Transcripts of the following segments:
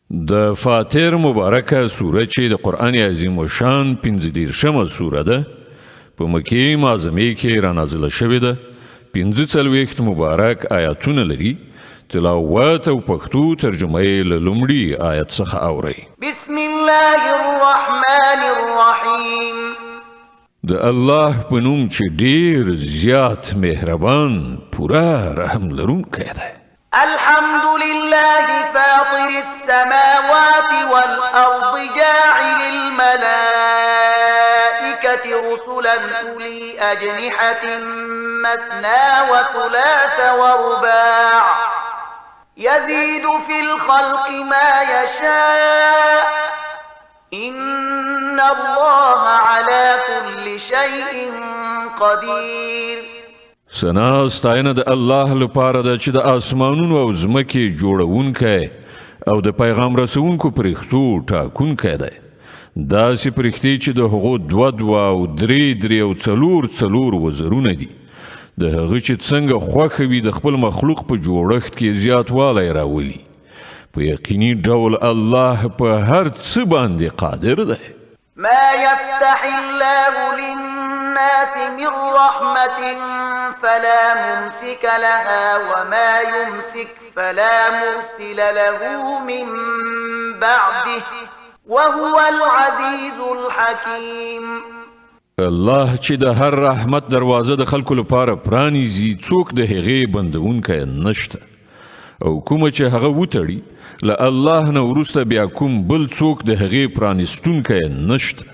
د فاتر مبارکه سوره چې د قرآن عظیم و شان 15 سوره ده په مکې معظمه کې را نازله شوې ده. 45 مبارک آیاتونه لري. تلاوت او پښتو ترجمه یې له لومړي آیت څخه اورئ. بسم الله الرحمن الرحیم. د الله په نوم چې ډیر زیات مهربان پورا رحم لرونکی دی. الحمد لله فاطر السماوات والأرض جاعل الملائكة رسلا أولي أجنحة مثنى وثلاث ورباع يزيد في الخلق ما يشاء إن الله على كل شيء قدير. سنا ستاینه د الله لپاره ده چې د آسمانونو او ځمکې جوړونکی او د پیغام رسونکو پرښتو ټاکونکی دی. داسې پرښتې چې د هغو دوه او درې او څلور وزرونه دي. د هغه چې څنګه خوښه وي د خپل مخلوق په جوړښت کې زیاتوالی راولي. په یقیني ډول الله په هر څه باندې قادر دی. ما يفتح الله للناس من رحمة فلا ممسك لها وما يمسك فلا مرسل له من بعده وهو العزيز الحكيم. الله چې د هر رحمت دروازه د خلکو لپاره پرانیزي څوک د هغې بندونکی نشته او کومه چې هغه وتړي له الله نه وروسته بیا کوم بل څوک د هغې پرانستونکی نشته.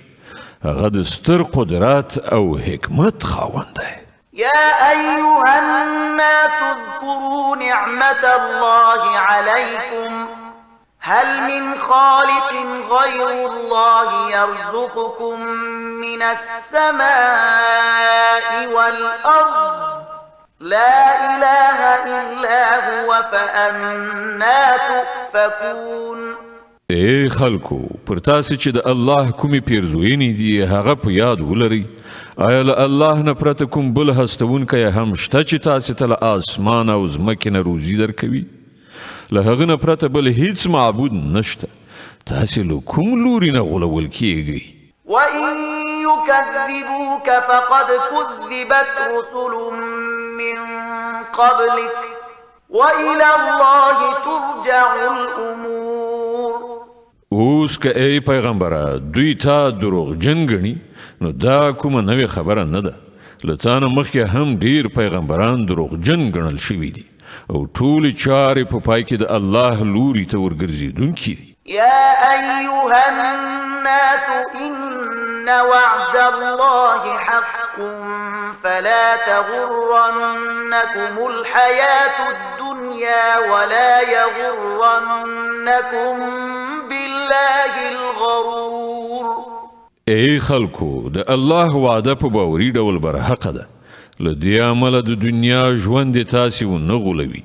هغه د ستر قدرت او حکمت خاوند دی. يا أيها الناس اذكروا نعمة الله عليكم هل من خالق غير الله يرزقكم من السماء والأرض لا إله إلا هو فأنا تؤفكون. ای خلکو پر تاسې چې د الله کومې پیرزوینې دي هغه په یاد ولرئ. آیا له الله نه پرته کوم بل هستونکی هم شته چې تاسې ته له آسمان او ځمکې نه روزي درکوي؟ له هغه نه پرته بل هیڅ معبود نشته. تاسې له کوم لوري نه غولول کیږئ؟ وَإِن يُكَذِّبُوكَ فَقَدْ كُذِّبَتْ رُسُلٌ مِّن قَبْلِكَ وَإِلَى اللَّهِ تُرْجَعُ الْأُمُورُ. اوس که ای پیغمبره دوی تا دروغجن ګڼي نو دا کومه نوې خبره نه ده. له تا نه مخکې هم ډیر پیغمبران دروغجن ګڼل شوي دي او ټولې چارې په پای کې د الله لوري ته ورګرځېدونکي دي. يا أيها الناس إن وعد الله حق فلا تغرنكم الحياة الدنيا ولا يغرنكم بالله الغرور. ای خلکو د الله وعده په باوري ډول برحقه ده. له دې عمله د دنیا ژوند تاسې ونه غولوي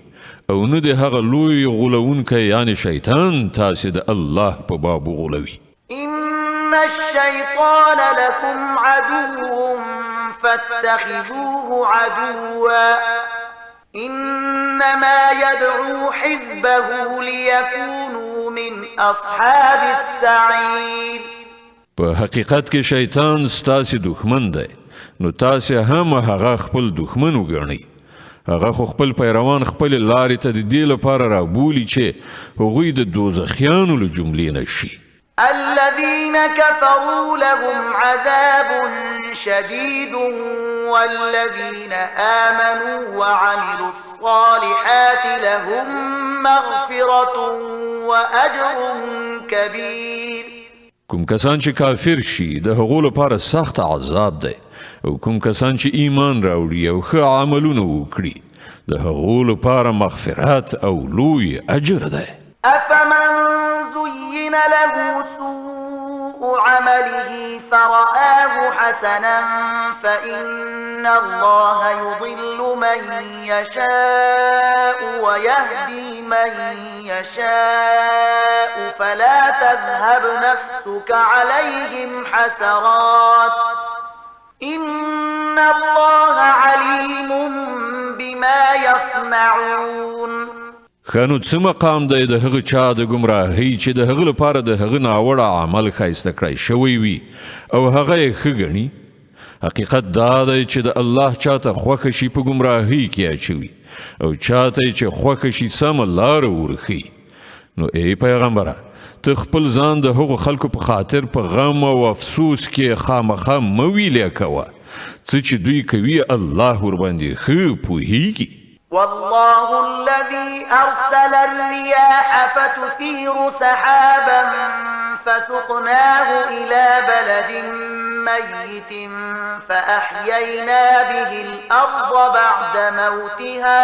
او نه د هغه لوی غولونکی یعنی شیطان تاسې د الله په باب غولوي. إن الشيطان لكم عدو فاتخذوه عدوا إنما يدعو حزبه ليكونوا من أصحاب السعير. په حقیقت کې شیطان ستاسې دښمن دی نو تاسې هم هغه خپل دښمن وګڼئ. هغه خو خپل پیروان خپل لارې ته د دې لپاره رابولي چې هغوی د دوزخیانو له جملې نه شي. الذين كفروا لهم عذاب شديد والذين آمنوا وعملوا الصالحات لهم مغفرة وأجر كبير. کوم کسان چې کافر شي د هغو لپاره سخت عذاب دی او کوم کسان چې ایمان راوړي او ښه عملونه وکړي د هغو لپاره مغفرت او لوی اجر دی. أفمن زين له سوء عمله فرآه حسنا فإن الله يضل من يشاء ويهدي من يشاء فلا تذهب نفسك عليهم حسرات إن الله عليم بما يصنعون. ښه نو څه مقام دی د هغه چا د ګمراهۍ چې د هغه لپاره د هغه ناوړه عمل ښایسته کړی شوی وي او هغه یې ښه ګڼي. حقیقت دا دی چې د الله چاته خوښه شي په ګمراهۍ کې اچوي او چاته چې خوښه شي سمه لاره ورښي. نو ای پیغمبره ته خپل ځان د هغو خلکو په خاطر په غم او افسوس کې خامخا مه ویلې کوه. څه چې دوی کوي الله ورباندې ښه پوهیږي. والله الذي أرسل الرياح فتثير سحابا فسقناه إلى بلد ميت فأحيينا به الأرض بعد موتها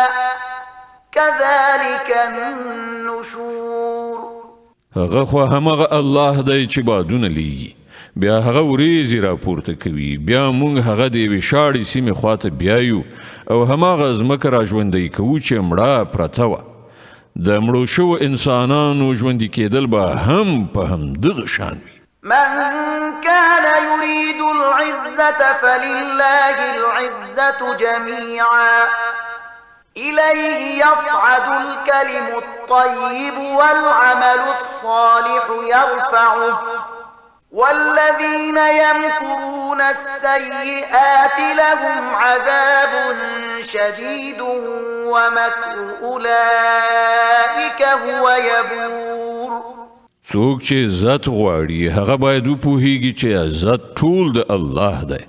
كذلك النشور. هغه خو همغه الله دی چې بادونه لیږي بیا هغه وریځې راپورته کوي بیا موږ هغه د یوې شاړې سیمې خواته بیایو او هماغه ځمکه را ژوندی کوو چې مړه پرته وه. د مړو شوو انسانانو ژوندي کېدل به هم په همدغه شان وي. من كان يريد العزة فلله العزة جميعا إليه يصعد الكلم الطيب والعمل الصالح يرفعه والذين يمكرون السيئات لهم عذاب شديد ومكر أولئك هو يبور. څوک چې عزت غواړي هغه باید وپوهیږي چې عزت ټول د الله دی.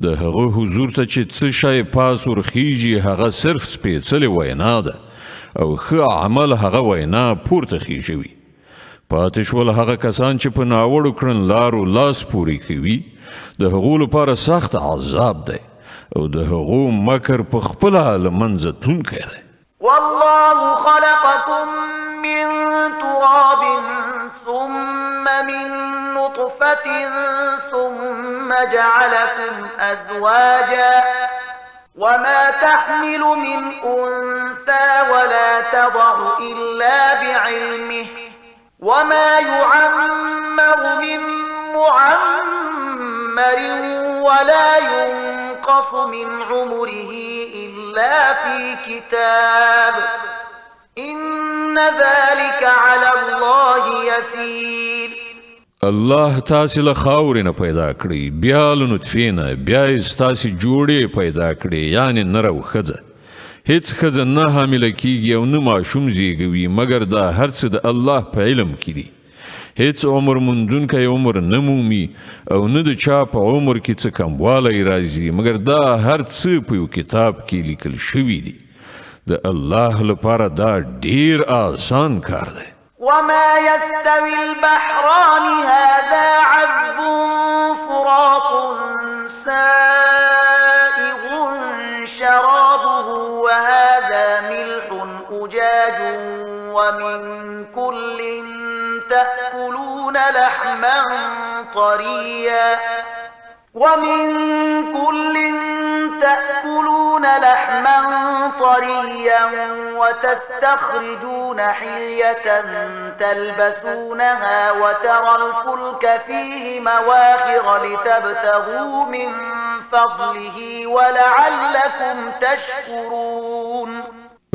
د هغه حضور ته چې څه شی پاس ورخیږي هغه صرف سپېڅلې وینا ده او ښه عمل هغه وینا پورته خیژوي. پاتې شول هغه کسان چې په ناوړو کړنلارو لاس پورې کوي د هغو لپاره سخت عذاب دی او د هغو مکر په خپله له منځه تلونکی دی. والله خلقكم من تراب ثم من نطفة ثم جعلكم أزواجا وما تحمل من أنثى ولا تضع إلا بعلمه وما يعمر من معمر ولا ينقص من عمره إلا في كتاب إن ذلك على الله يسير. الله تاسې له خاورې نه پیدا کړی بیا له نطفې نه بیا یې ستاسې جوړې پیدا کړې یعنې نر او ښځه. هیڅ ښځه نه حامله کیږي او نه ماشوم زیږوي مګر دا هر څه د الله په علم کې دي. هیڅ عمر موندونکی عمر نه مومي او نه د چا په عمر کې څه کموالی راځي مګر دا هر څه په یو کتاب کې لیکل شوي دي. د الله لپاره دا ډیر آسان کار دی. وما يستوي البحران هذا عذب فرات سائغ شرابه وهذا ملح أجاج ومن كل تأكلون لحما طريا وتستخرجون حلية تلبسونها وترى الفلك فيه مواخر لتبتغوا من فضله ولعلكم تشكرون.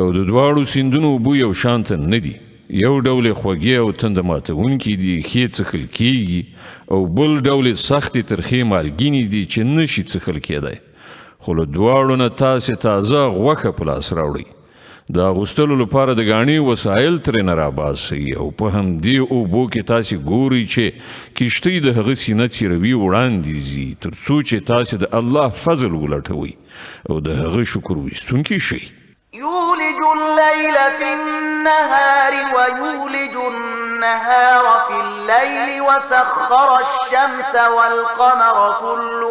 او د دواړو سیندونو اوبه یو شانته نه دي. یو ډول خوږې او تنده ماتونکي دي ښې څښل کیږي او بل ډول سختې ترخې مالګینې دي چې نشي څښل کېدی. خو له دواړو نه تاسې تازه غوښه په لاس راوړئ. د اغوستلو لپاره د ګاڼې وسایل ترېنه راباسئ او په همدې اوبو کې تاسې ګورئ چې کښتۍ د هغه سینه څیروي وړاندې ځي تر څو چې تاسې د الله فضل ولټوئ او د هغه شکر ویستونکي شئ. يولج الليل في النهار ويولج النهار في الليل وسخر الشمس والقمر كل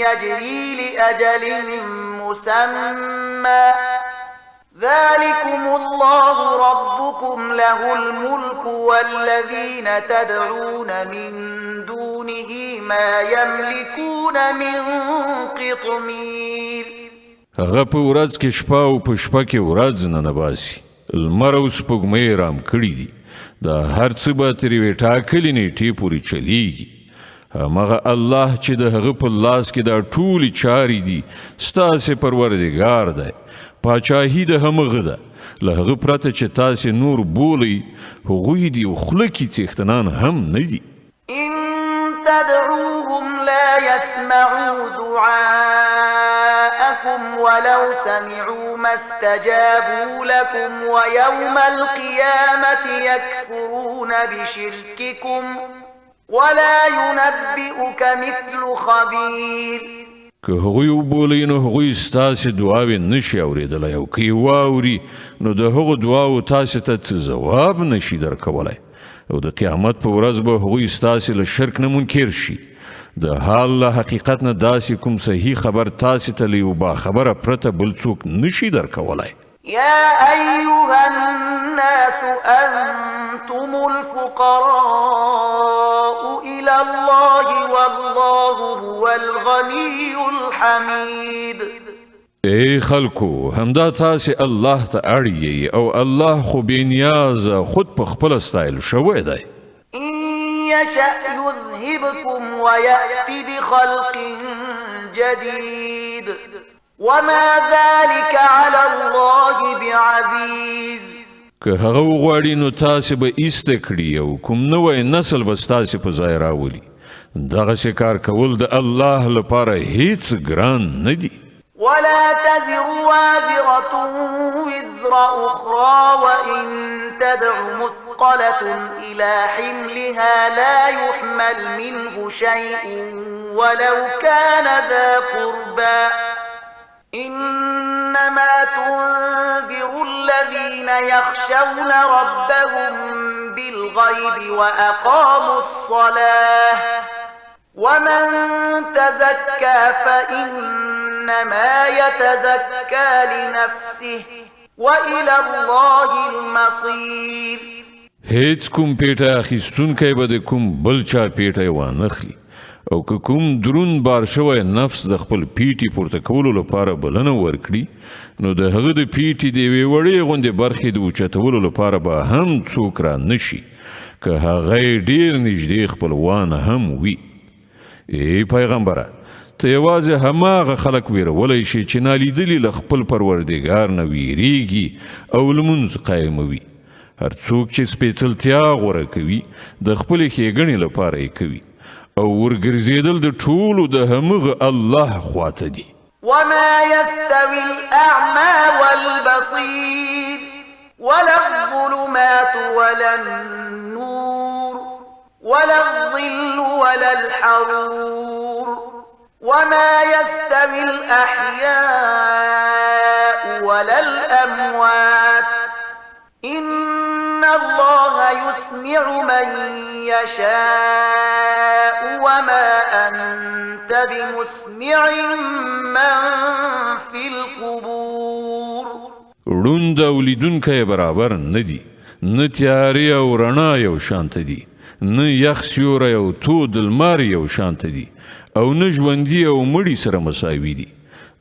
يجري لأجل مسمى ذلكم الله ربكم له الملك والذين تدعون من دونه ما يملكون من قطمير. هغه په ورځ کې شپه او په شپه کې ورځ ننباسي. لمر او سپوږمۍ رام کړي دي. دا هر څه به تر یوې ټاکلې نیټې پورې چلیږي. همغه الله چې د هغه په لاس کې دا ټولې چارې دي ستاسې پروردګار دی. پاچاهي د همغه ده له هغه پرته چې تاسې نور بولئ هغوی دي او خوله کې څښتنان هم نه دي إن تدعوهم لا يسمعوا دعاءكم ولو سمعوا ما استجابوا لكم ويوم القيامة يكفرون بشرككم ولا ينبئك مثل خبير که هغوی وبولئ نو هغوی ستاسې دعاوې نشي اورېدلی او که یې واوري نو د هغو دعاو تاسې ته څه ځواب نشي درکولی او د قیامت په ورځ به هغوی ستاسې له شرک نه منکر شي د حال له حقیقت نه داسې کوم صحیح خبر تاسې ته له یو باخبره پرته بل څوک نشي درکولی يا أيها الناس أنتم الفقراء إلى الله والله هو الغني الحميد ای خلکو همدا تاسې الله ته اړ او الله خو بې نیازه خود په خپله ستایل شوی دی إن يشأ يذهبكم ويأتي بخلق جديد وما ذلك على الله بعزيز که هغه وغواړي نو تاسې به ایسته کړي او کوم نوی نسل به ستاسې په ځای راولي دغسې کار کول د الله لپاره هیڅ ګران نه دي ولا تزر وازرة وزر أخرى وإن تدع مثقلة إلى حملها لا يحمل منه شيء ولو كان ذا قربى إنما تنذر الذين يخشون ربهم بالغيب وأقاموا الصلاة ومن تزكى فإنما يتزكى لنفسه وإلى الله المصير هیڅ کوم پیټه اخیستونکی به د کوم بل چا پیټه وانخلي او که کوم درون بار شوی نفس د خپل پیټي پورته کولو لپاره بلنه ورکړي نو د هغه د پیټي د یوې وړې غوندې برخې د اوچتولو لپاره به هم څوک را نشي که هغه ډیر نږدې خپلوان هم وي ای پیغمبره ته یوازې هماغه خلک ویرولی شي چې نالیدلي له خپل پروردګار نه ویریږي او لمونځ قایموي هر څوک چې سپېڅلتیا غوره کوي د خپلې ښېګڼې لپاره یې کوي او ورګرځېدل د ټولو د همغه الله خواته دي وما يستوي الأعمى والبصير ولا الظلمات ولا النور ولا الظل ولا الحرور وما يستوي الأحياء ولا الأموات إن الله يسمع من يشاء وما أنت بمسمع من في القبور ړوند او لیدونکی برابر نه دي نه تیارې او رڼا یو شانته دي نه یخ سیوری او تود لمر یو شانته دي او نه ژوندي او مړي سره مساوي دي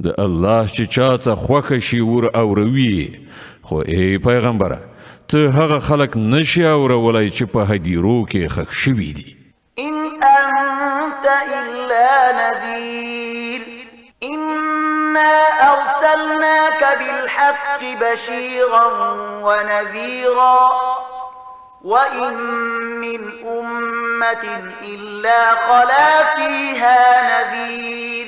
د الله چې چاته خوښه شي ور اوروي خو ای پیغمبره ته هغه خلک نشي اورولی چې په هدیرو کې ښخ شوي دي إن أنت إلا نذير إنا أرسلناك بالحق بشيرا ونذيرا وإن من أمة إلا خلا فيها نذير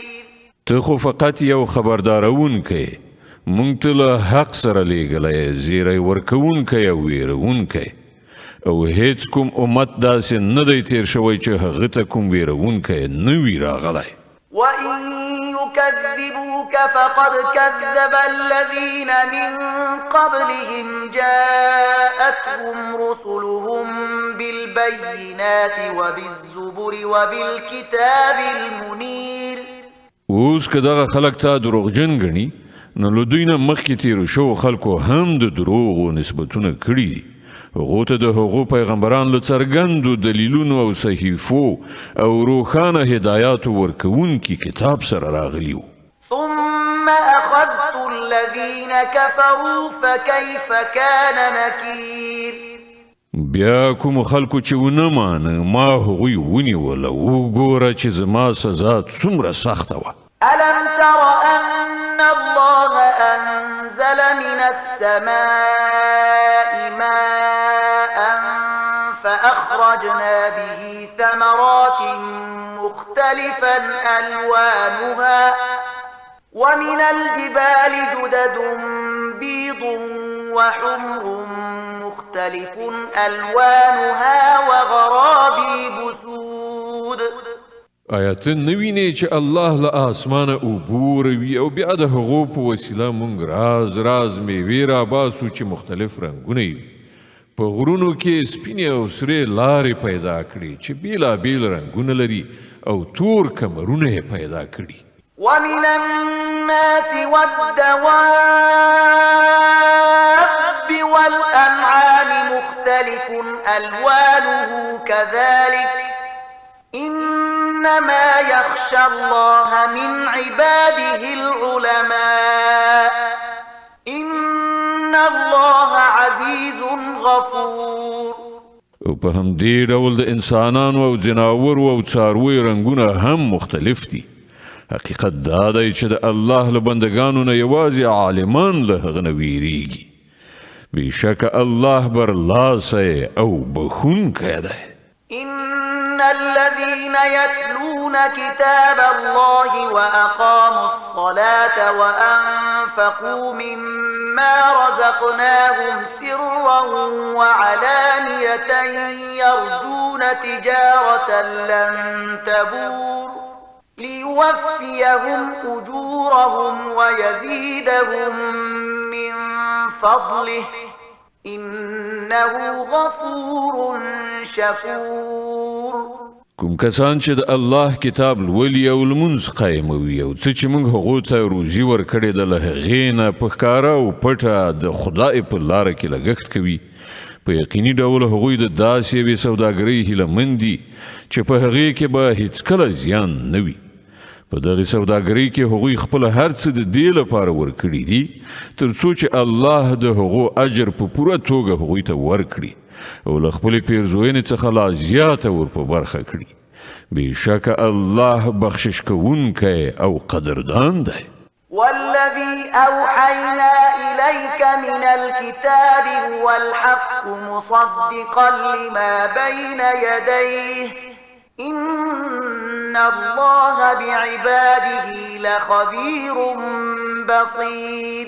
ته خو فقط یو خبردارونکی مونږ ته له حق سره لیږلی زیری ورکوونکی او ویرونکی او هیڅ کوم امت داسې نه دی تیر شوی چې هغه ته کوم ویرونکی نه وي راغلی وإن يكذبوك فقد كذب الذين من قبلهم جاءتهم رسلهم بالبينات وبالزبر وبالكتاب المنير اوس که دغه خلک تا دروغجن ګڼي نو له دوی نه مخکې تیرو شوو خلکو هم د دروغو نسبتونه کړي دي هغو ته د هغو پیغمبران له څرګندو دلیلونو او صحیفو او روښانه هدایاتو ورکوونکي کتاب سره راغلي وو ثم أخذت الذين كفروا فكيف كان نكير بیا کوم خلکو چې ونه مانه ما هغوی ونیول وګوره چې زما سزا څومره سخته وه ألم تر أن الله أنزل السماء ماء فأخرجنا به ثمرات مختلفا ألوانها ومن الجبال جدد بيض وحمر مختلف ألوانها وغرابيب سود. آیا ته نه وینې چې الله له آسمانه اوبه روي او بیا د هغو په وسیله موږ راز راز میوې راباسو چې مختلف رنګونه وي. په غرونو کې سپینې او سرې لارې پیدا کړي چې بیلابیل رنګونه لري او تور کمرونه یې پیدا کړي. ومن الناس والدواب والأنعام مختلف ألوانه كذلك إنما يخشى الله من عباده العلماء إن الله عزيز غفور. او په همدې ډول د انسانانو او ځناورو او څارویو رنګونه هم مختلف دي. حقیقت دا دی چې د الله له بندګانو نه یوازې عالمان له هغه نه ویریږي. بېشکه الله برلاسی او بخونکی دی. إن الذين يتلون كتاب الله وأقاموا الصلاة وأنفقوا مما رزقناهم سرا وعلانية يرجون تجارة لن تبور ليوفيهم أجورهم ويزيدهم من فضله إنه غفور شكور. کوم کسان چې د الله کتاب لولي او لمونځ قایموي او څه چې موږ هغو ته روزي ورکړې ده له هغې نه په ښکاره او پټه د خدای په لاره کې لګښت کوي. په یقیني ډول هغوی د داسې یوې سوداګرۍ هیلهمند دي چې په هغې کې به هیڅکله زیان نه وي. په دغه سوداګرۍ کې هغوی خپل هر څه د دې لپاره ورکړي دي تر څو چې الله د هغو اجر په پوره توګه هغوی ته ورکړي او له خپلې پیرزوینې څخه لا زیاته ور په برخه کړي. بېشکه الله بخشش کوونکی او قدردان دی. والذي أوحينا إليك من الكتاب هو الحق مصدقا لما بين يديه إن الله بعباده لخبير بصير.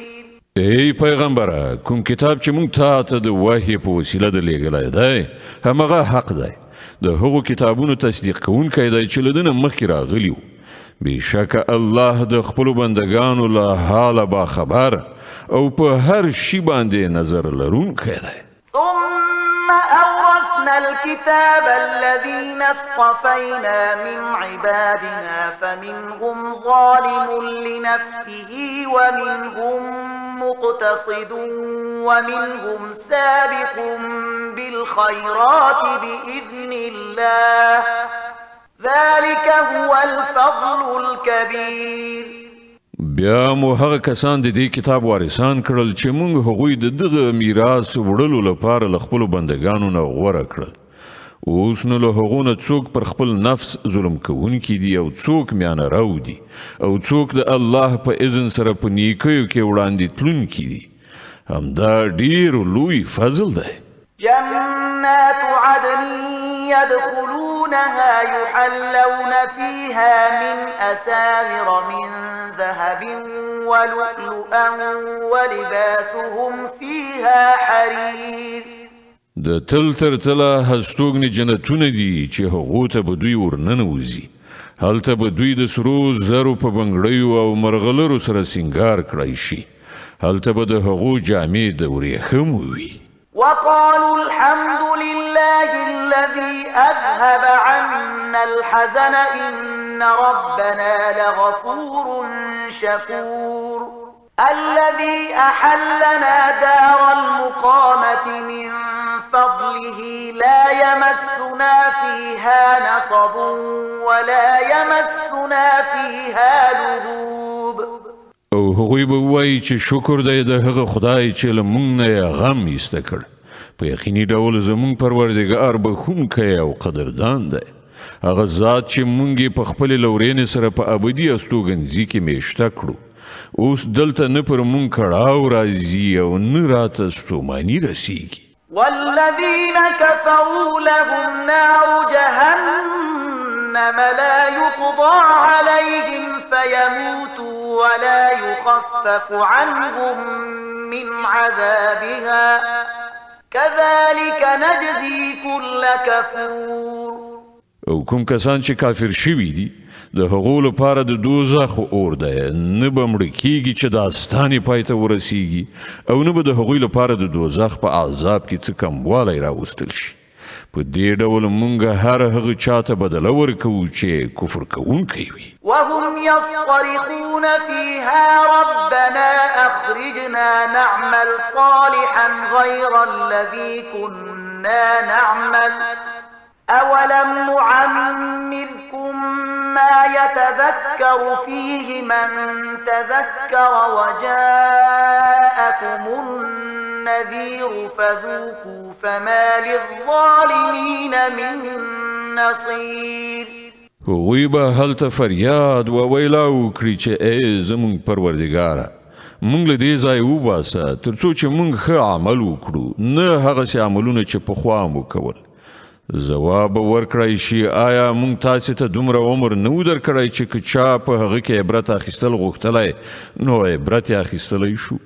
ای پیغمبره، کوم کتاب چې موږ تا ته د وحی په وسیله د لیږلی دی همغه حق دی. د هغو کتابونو تصدیق کوونکی دی چې له ده نه مخکې راغلي وو. بېشکه الله د خپلو بندګانو له حاله باخبر او په هر شي باندې نظر لرونکی دی. ثم أورثنا الكتاب الذين اصطفينا من عبادنا فمنهم ظالم لنفسه ومنهم مقتصد ومنهم سابق بالخيرات بإذن الله ذلك هو الفضل الكبير. بیا مو هغه کسان د دې کتاب وارثان کړل چې موږ هغوی د دغه میراث وړلو لپاره له خپلو بندګانو نه غوره کړل. اوس نو له هغو نه څوک پر خپل نفس ظلم کوونکي دي او څوک میانه رو دي او څوک د الله په اذن سره په نیکیو کې وړاندې تلونکي دي. همدا ډیر لوی فضل دی. جنات عدن يدخلونها يحلون فيها من أساور من ذهب ولؤلؤا ولباسهم فيها حرير. د تل تر تله هستوګنې جنتونه دي چې هغو ته به دوی ورننوځي. هلته به دوی د سرو زرو په بنګړیو او مرغلرو سره سینګار کړی شي. هلته به د هغو جامې د ورېښمو وي. وقالوا الحمد لله الذي أذهب عنا الحزن إن ربنا لغفور شكور. الذي أحلنا دار المقامة من فضله لا يمسنا فيها نصب ولا يمسنا فيها لغوب. او هغوی به وایي چې شکر دی د هغه خدای چې له موږ نه یې غم ایسته کړ. په یقیني ډول زموږ پروردګار بخونکی او قدردان دی. هغه ذات چې موږ یې په خپلې لورینې سره په ابدي استوګنځي کې میشته کړو اوس دلته نه پر مونږ کړاو راځي او نه راته ستوماني رسیږي. والذين كفروا لهم نار جهنم لا يقضى عليهم فيموتوا ولا يخفف عنهم من عذابها كذلك نجزي كل كفور. او کوم کسان چې کافر شوي دي د هغو لپاره د دوزخ اور دی، نه به مړه کیږي چې داستانې پای ته ورسیږي او نه به د هغوی لپاره د دوزخ په عذاب کې څه کموالی راوستل شي. په دې ډول مونږ هر هغه چاته بدله ورکوو چې کفر کوونکی وي. وهم يصطرخون فيها ربنا أخرجنا نعمل صالحا غير الذي كنا نعمل أولم نعمركم ما يتذكر فيه من تذكر وجاءكم النذير فذوقوا فما للظالمين من نصير. هغوی به هلته فریاد و ویلا وکړي چې ای زمونږ پروردګاره مونږ له دې ځای وباسه تر څو چې مونږ ښه عمل وکړو، نه هغسې عملونه چې پخوا مو کول. ځواب ورکړی شي آیا مونږ تاسې ته دومره عمر نه و درکړی چې که چا په هغه کې عبرت اخیستل غوښتلی نو عبرت یې اخیستلی شو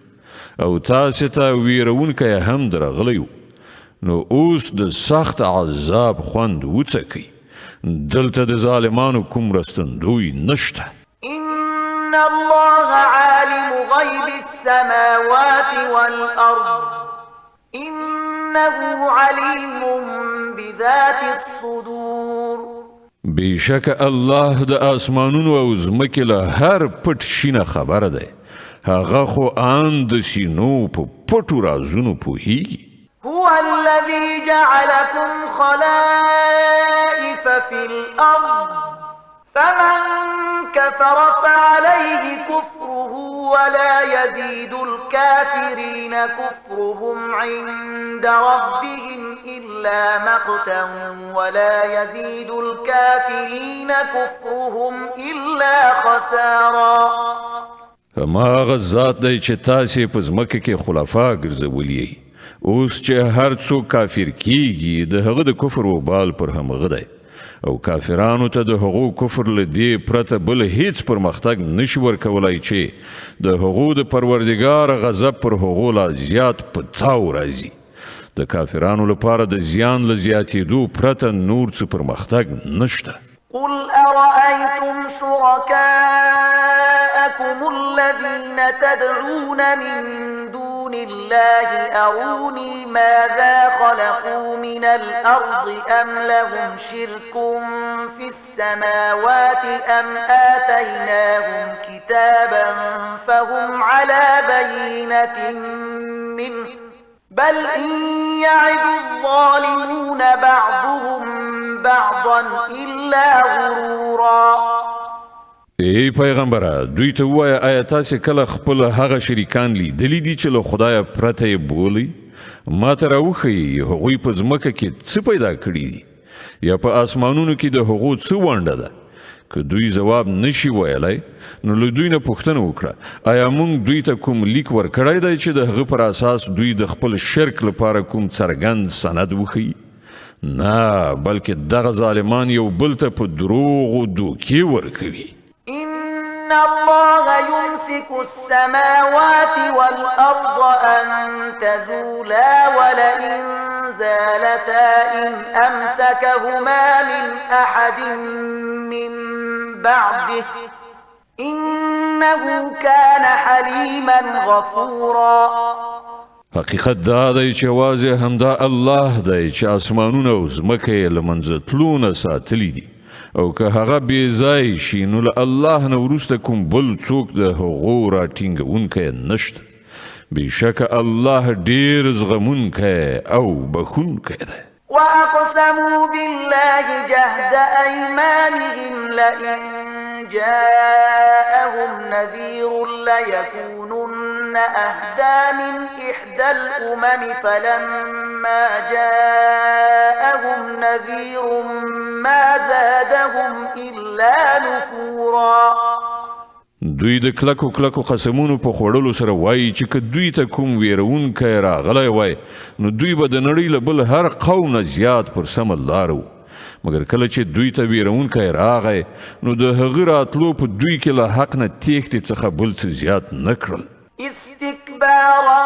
او تاسې ته ویرونکی هم درغلی و. نو اوس د سخت عذاب خوند وڅکئ. دلته د ظالمانو کوم رستندوی نشته. إن الله عالم غيب السماوات والأرض إنه عليم بذات الصدور. بیشک الله د آسمانونو او ځمکې له هر پټ شي نه خبره دی. هغه خو ان د سینو په پټو رازونو پوهیږي. هو الذي جعلكم خلائف في الأرض فمن كفر فعليه كفره ولا يزيد الكافرين كفرهم عند ربهم إلا مقتا ولا يزيد الكافرين كفرهم إلا خسارا. ما هغه ذات دی چې تاسې په ځمکه کې خلفا ګرځولي. اوس چې هر څوک کافر کیږي د هغه د کفر وبال پر همغه دی او کافرانو ته د هغو کفر له دې پرته بل هیڅ پرمختګ نشي ورکولای چې د هغو د پروردګار غضب پر هغو لا زیات په تاو راځي. د کافرانو لپاره د زیان له زیاتېدو پرته نور څه پرمختګ نشته. قل أرأيتم شركاءكم الذين تدعون من دون الله أروني ماذا خلقوا من الأرض أم لهم شرك في السماوات أم آتيناهم كتابا فهم على بينة منه بل إن يعد الظالمون بعضهم بعضا إلا غرورا. ای پیغمبره دوی ته ووایه آیا تاسې کله خپل هغه شریکان لیدلی دي چې له خدایه پرته یې بولئ؟ ما ته راوښیي هغوی په ځمکه کې څه پیدا کړي دي یا په آسمانونو کې د هغو څه ونډه ده؟ که دوی ځواب نشي ویلی نو له دوی نه پوښتنه وکړه آیا موږ دوی ته کوم لیک ورکړی دی چې د هغه پر اساس دوی د خپل شرک لپاره کوم څرګند سند وښیي؟ نه بلکې دغه ظالمان یو بل ته په دروغو دوکې ورکوي. إن الله يمسك السماوات والأرض أن تزولا ولئن زالتا إن أمسكهما من أحد من بعده إنه كان حليما غفورا. حقیقت دا دی چې یوازې همدا الله دی چې اسمانونه او ځمکه یې له منځه تلو نه ساتلي دي او که هغه بې ځای شي نو له الله نه وروسته کوم بل څوک د هغو راټینګونکی نشته. بېشکه الله ډېر زغمونکی او بخونکی دی. وأقسموا بالله جهد أيمانهم لئن جاءهم نذير ليكونن أهدى من إحدى الأمم فلما جاءهم نذير ما زادهم إلا نفورا. دوی د کلکو کلکو قسمونو په خوړلو سره وایي چې که دوی ته کوم ویرونکی راغلی وای نو دوی به د نړۍ له بل هر قوم نه زیات پر سمه لاره وو مګر کله چې دوی ته ویرونکی راغی نو د هغه راتلو په دوی کې له حق نه تېښتې څخه بل څه زیات نه کړل استكبارا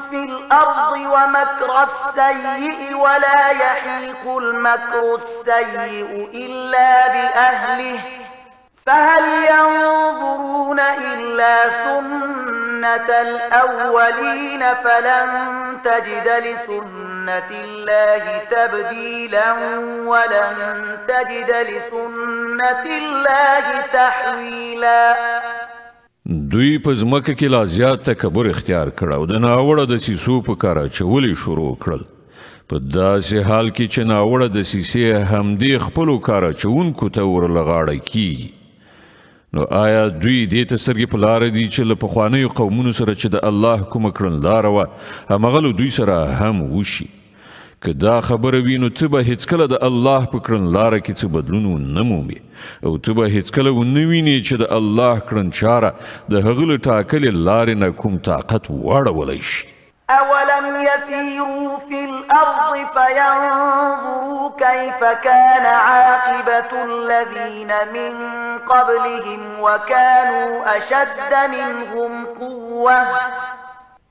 في الأرض ومكر السيء ولا يحيق المكر السيء إلا بأهله فهل ينظرون إلا سنة الأولين فلن تجد لسنة الله تبديلا ولن تجد لسنة الله تحويلا دوی په ځمکه کې لا زیات تکبر اختیار کړ او د ناوړه دسیسو په کار اچولې شروع کړل په داسې حال کې چې ناوړه دسیسې همدې خپلو کار اچوونکو ته ورلغاړه کیږي نو آیا دوی دې ته سترګې په لاره دي چې له پخوانیو قومونو سره چې د الله کومه کړنلاره وه هماغه له دوی سره هم وشي که دا خبره وي نو ته به هیڅکله د الله په کړنلاره کې څه بدلون ونه مومې او ته به هیڅکله ونه وینې چې د الله کړنچاره د هغه له ټاکلې لارې نه کوم طاقت واړولی شي أولم يسيروا في الأرض فينظروا كيف كان عاقبة الذين من قبلهم وكانوا أشد منهم قوة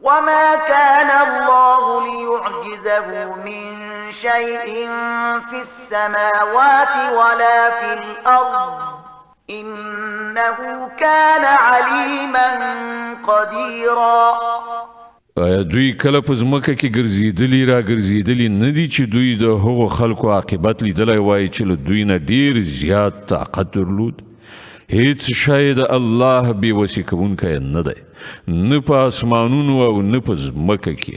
وما كان الله ليعجزه من شيء في السماوات ولا في الأرض إنه كان عليما قديرا آیا دوی کله په ځمکه کې ګرځېدلي را ګرځېدلي نه دي چې دوی د هغو خلکو عاقبت لیدلی وای چې له دوی نه ډیر زیات طاقت درلود هیڅ شی د الله بېوسې کوونکی نه دی نه په اسمانونو او نه په ځمکه کې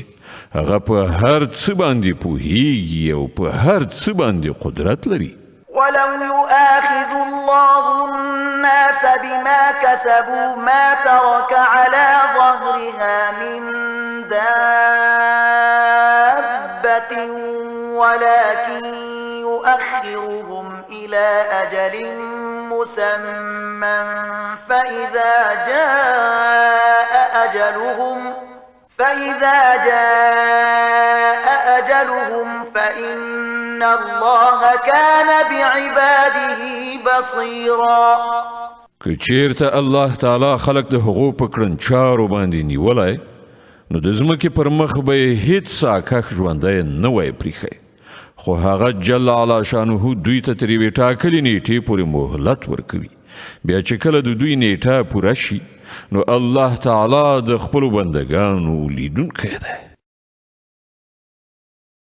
هغه په هر څه باندې پوهیږي او په هر څه باندې قدرت لري ولو يؤاخذ الله الناس بما كسبوا ما ترك على ظهرها من دابة ولكن يؤخرهم إلى أجل مسمى فإذا جاء أجلهم فإن الله كان بعباده بصيرا که چیرته الله تعالی خلق د هغو په کړنچارو باندې نیولی نو د ځمکې پر مخ به یې هیڅ ساکښ ژوندی نه وای پریښی خو هغه جل علا شانه دوی ته تر یوې ټاکلې نیټې پورې مهلت ورکوي بیا چې کله د دوی نیټه پوره شي نو الله تعالی د خپلو بندګانو لیدونکی دی